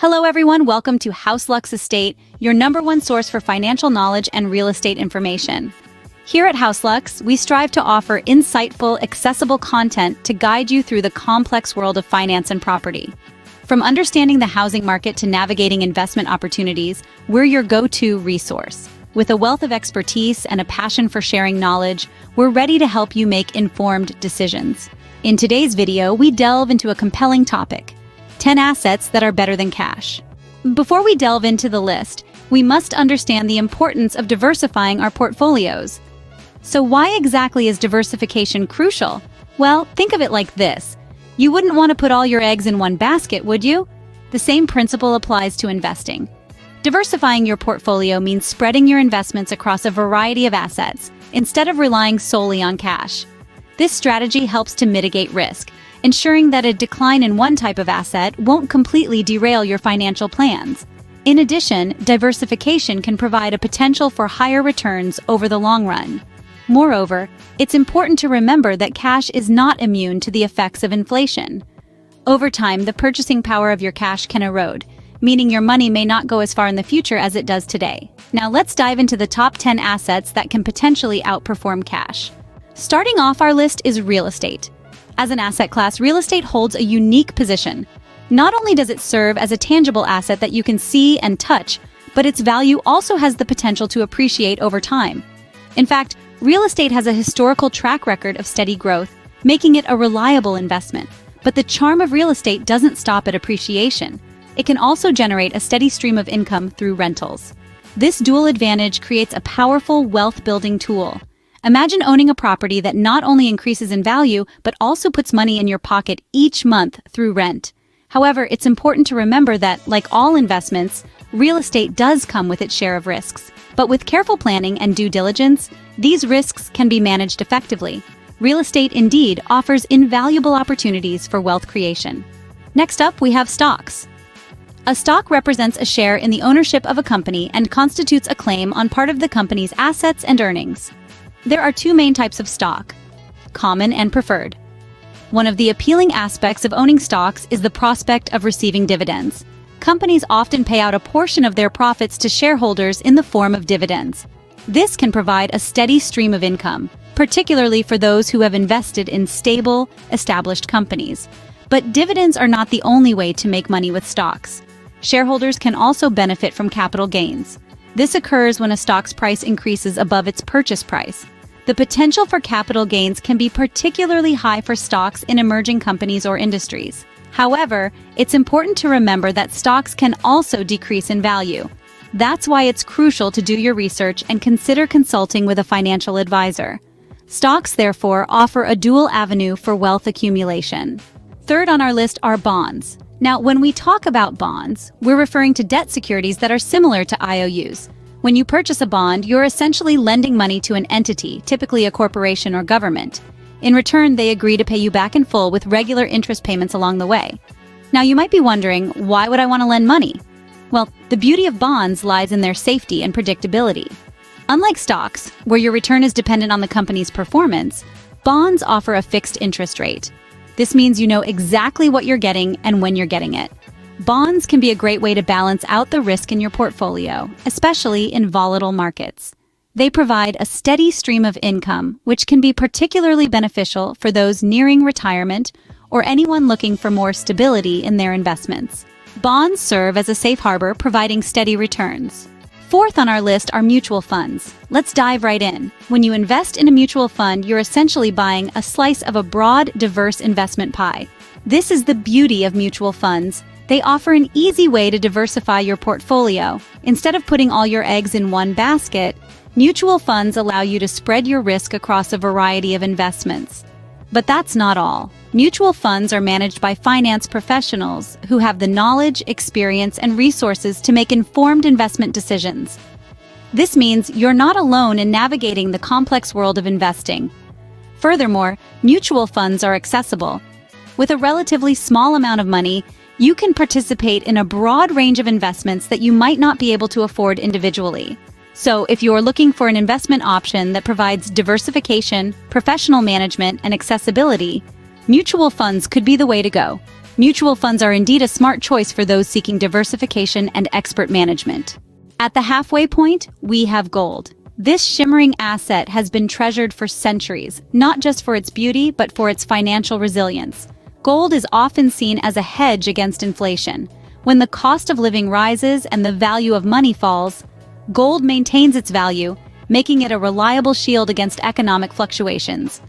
Hello everyone, welcome to House Lux Estate, your #1 source for financial knowledge and real estate information. Here at House Lux, we strive to offer insightful, accessible content to guide you through the complex world of finance and property. From understanding the housing market to navigating investment opportunities, we're your go-to resource. With a wealth of expertise and a passion for sharing knowledge, we're ready to help you make informed decisions. In today's video, we delve into a compelling topic: 10 assets that are better than cash. Before we delve into the list, we must understand the importance of diversifying our portfolios. So why exactly is diversification crucial? Well, think of it like this. You wouldn't want to put all your eggs in one basket, would you? The same principle applies to investing. Diversifying your portfolio means spreading your investments across a variety of assets, instead of relying solely on cash. This strategy helps to mitigate risk, ensuring that a decline in one type of asset won't completely derail your financial plans. In addition, diversification can provide a potential for higher returns over the long run. Moreover, it's important to remember that cash is not immune to the effects of inflation. Over time, the purchasing power of your cash can erode, meaning your money may not go as far in the future as it does today. Now let's dive into the top 10 assets that can potentially outperform cash. Starting off our list is real estate. As an asset class, real estate holds a unique position. Not only does it serve as a tangible asset that you can see and touch, but its value also has the potential to appreciate over time. In fact, real estate has a historical track record of steady growth, making it a reliable investment. But the charm of real estate doesn't stop at appreciation. It can also generate a steady stream of income through rentals. This dual advantage creates a powerful wealth-building tool. Imagine owning a property that not only increases in value, but also puts money in your pocket each month through rent. However, it's important to remember that, like all investments, real estate does come with its share of risks. But with careful planning and due diligence, these risks can be managed effectively. Real estate indeed offers invaluable opportunities for wealth creation. Next up, we have stocks. A stock represents a share in the ownership of a company and constitutes a claim on part of the company's assets and earnings. There are two main types of stock: common and preferred. One of the appealing aspects of owning stocks is the prospect of receiving dividends. Companies often pay out a portion of their profits to shareholders in the form of dividends. This can provide a steady stream of income, particularly for those who have invested in stable, established companies. But dividends are not the only way to make money with stocks. Shareholders can also benefit from capital gains. This occurs when a stock's price increases above its purchase price. The potential for capital gains can be particularly high for stocks in emerging companies or industries. However, it's important to remember that stocks can also decrease in value. That's why it's crucial to do your research and consider consulting with a financial advisor. Stocks, therefore, offer a dual avenue for wealth accumulation. Third on our list are bonds. Now, when we talk about bonds, we're referring to debt securities that are similar to IOUs. When you purchase a bond, you're essentially lending money to an entity, typically a corporation or government. In return, they agree to pay you back in full with regular interest payments along the way. Now, you might be wondering, why would I want to lend money? Well, the beauty of bonds lies in their safety and predictability. Unlike stocks, where your return is dependent on the company's performance, bonds offer a fixed interest rate. This means you know exactly what you're getting and when you're getting it. Bonds can be a great way to balance out the risk in your portfolio, especially in volatile markets. They provide a steady stream of income, which can be particularly beneficial for those nearing retirement or anyone looking for more stability in their investments. Bonds serve as a safe harbor, providing steady returns. Fourth on our list are mutual funds. Let's dive right in. When you invest in a mutual fund, you're essentially buying a slice of a broad, diverse investment pie. This is the beauty of mutual funds. They offer an easy way to diversify your portfolio. Instead of putting all your eggs in one basket, mutual funds allow you to spread your risk across a variety of investments. But that's not all. Mutual funds are managed by finance professionals who have the knowledge, experience, and resources to make informed investment decisions. This means you're not alone in navigating the complex world of investing. Furthermore, mutual funds are accessible. With a relatively small amount of money, you can participate in a broad range of investments that you might not be able to afford individually. So if you're looking for an investment option that provides diversification, professional management, and accessibility, mutual funds could be the way to go. Mutual funds are indeed a smart choice for those seeking diversification and expert management. At the halfway point, we have gold. This shimmering asset has been treasured for centuries, not just for its beauty, but for its financial resilience. Gold is often seen as a hedge against inflation. When the cost of living rises and the value of money falls, gold maintains its value, making it a reliable shield against economic fluctuations.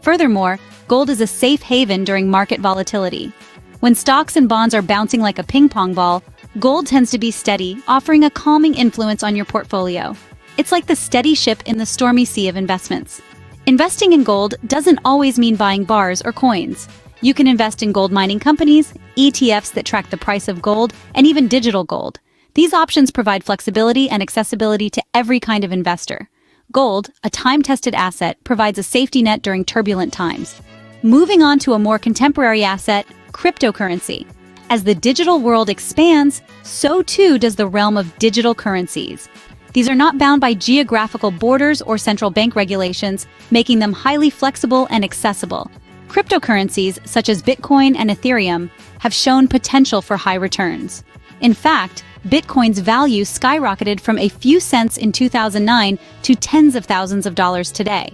Furthermore, gold is a safe haven during market volatility. When stocks and bonds are bouncing like a ping-pong ball, gold tends to be steady, offering a calming influence on your portfolio. It's like the steady ship in the stormy sea of investments. Investing in gold doesn't always mean buying bars or coins. You can invest in gold mining companies, ETFs that track the price of gold, and even digital gold. These options provide flexibility and accessibility to every kind of investor. Gold, a time-tested asset, provides a safety net during turbulent times. Moving on to a more contemporary asset, cryptocurrency. As the digital world expands, so too does the realm of digital currencies. These are not bound by geographical borders or central bank regulations, making them highly flexible and accessible. Cryptocurrencies, such as Bitcoin and Ethereum, have shown potential for high returns. In fact, Bitcoin's value skyrocketed from a few cents in 2009 to tens of thousands of dollars today.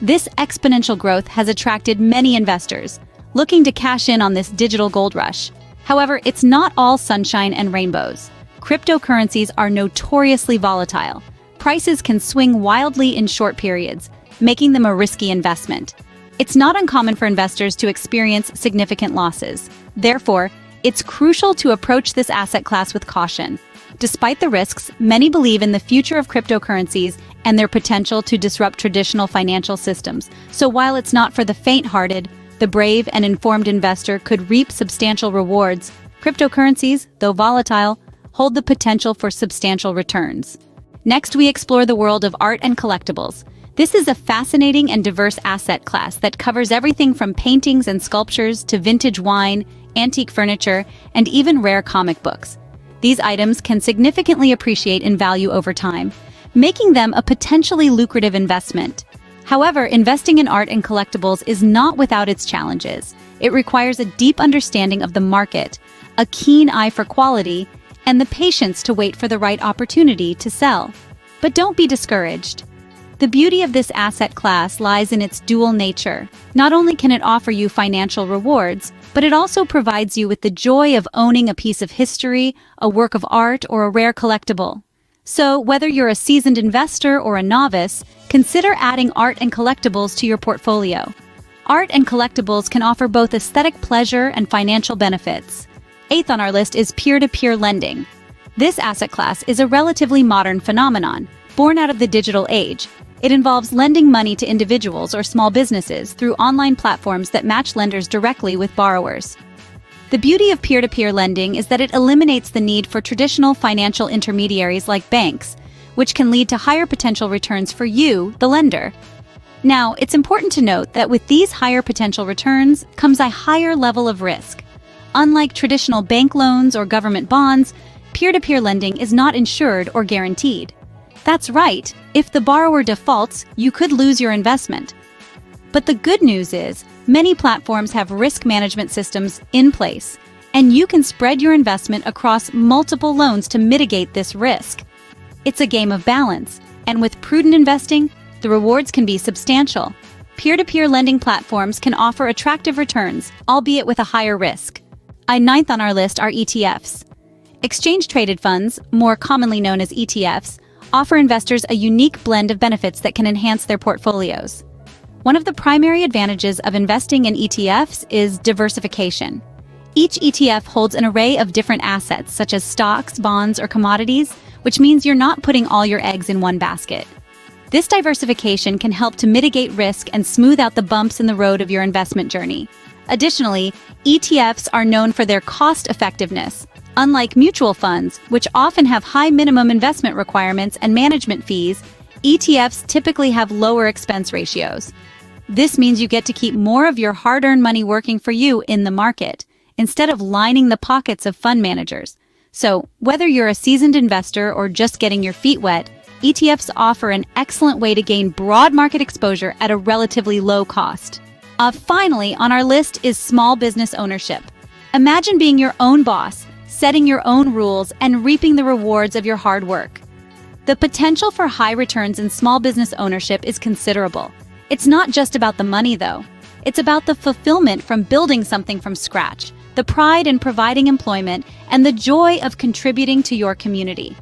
This exponential growth has attracted many investors, looking to cash in on this digital gold rush. However, it's not all sunshine and rainbows. Cryptocurrencies are notoriously volatile. Prices can swing wildly in short periods, making them a risky investment. It's not uncommon for investors to experience significant losses. Therefore, it's crucial to approach this asset class with caution. Despite the risks, many believe in the future of cryptocurrencies and their potential to disrupt traditional financial systems. So while it's not for the faint-hearted, the brave and informed investor could reap substantial rewards. Cryptocurrencies, though volatile, hold the potential for substantial returns. Next, we explore the world of art and collectibles. This is a fascinating and diverse asset class that covers everything from paintings and sculptures to vintage wine, antique furniture, and even rare comic books. These items can significantly appreciate in value over time, making them a potentially lucrative investment. However, investing in art and collectibles is not without its challenges. It requires a deep understanding of the market, a keen eye for quality, and the patience to wait for the right opportunity to sell. But don't be discouraged. The beauty of this asset class lies in its dual nature. Not only can it offer you financial rewards, but it also provides you with the joy of owning a piece of history, a work of art, or a rare collectible. So, whether you're a seasoned investor or a novice, consider adding art and collectibles to your portfolio. Art and collectibles can offer both aesthetic pleasure and financial benefits. Eighth on our list is peer-to-peer lending. This asset class is a relatively modern phenomenon, born out of the digital age. It involves lending money to individuals or small businesses through online platforms that match lenders directly with borrowers. The beauty of peer-to-peer lending is that it eliminates the need for traditional financial intermediaries like banks, which can lead to higher potential returns for you, the lender. Now, it's important to note that with these higher potential returns comes a higher level of risk. Unlike traditional bank loans or government bonds, peer-to-peer lending is not insured or guaranteed. That's right, if the borrower defaults, you could lose your investment. But the good news is, many platforms have risk management systems in place, and you can spread your investment across multiple loans to mitigate this risk. It's a game of balance, and with prudent investing, the rewards can be substantial. Peer-to-peer lending platforms can offer attractive returns, albeit with a higher risk. Ninth on our list are ETFs. Exchange-traded funds, more commonly known as ETFs, offer investors a unique blend of benefits that can enhance their portfolios. One of the primary advantages of investing in ETFs is diversification. Each ETF holds an array of different assets, such as stocks, bonds, or commodities, which means you're not putting all your eggs in one basket. This diversification can help to mitigate risk and smooth out the bumps in the road of your investment journey. Additionally, ETFs are known for their cost-effectiveness. Unlike mutual funds, which often have high minimum investment requirements and management fees, ETFs typically have lower expense ratios. This means you get to keep more of your hard-earned money working for you in the market, instead of lining the pockets of fund managers. So, whether you're a seasoned investor or just getting your feet wet, ETFs offer an excellent way to gain broad market exposure at a relatively low cost. Finally, on our list is small business ownership. Imagine being your own boss, setting your own rules, and reaping the rewards of your hard work. The potential for high returns in small business ownership is considerable. It's not just about the money, though. It's about the fulfillment from building something from scratch, the pride in providing employment, and the joy of contributing to your community.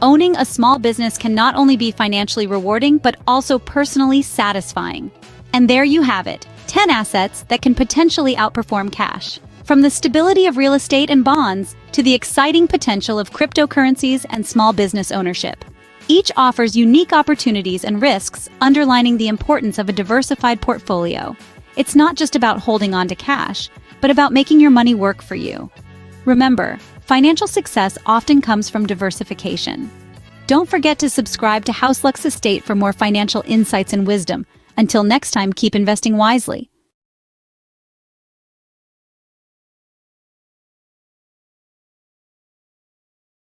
Owning a small business can not only be financially rewarding, but also personally satisfying. And there you have it, 10 assets that can potentially outperform cash. From the stability of real estate and bonds to the exciting potential of cryptocurrencies and small business ownership. Each offers unique opportunities and risks, underlining the importance of a diversified portfolio. It's not just about holding on to cash, but about making your money work for you. Remember, financial success often comes from diversification. Don't forget to subscribe to HouseLux Estate for more financial insights and wisdom. Until next time, keep investing wisely.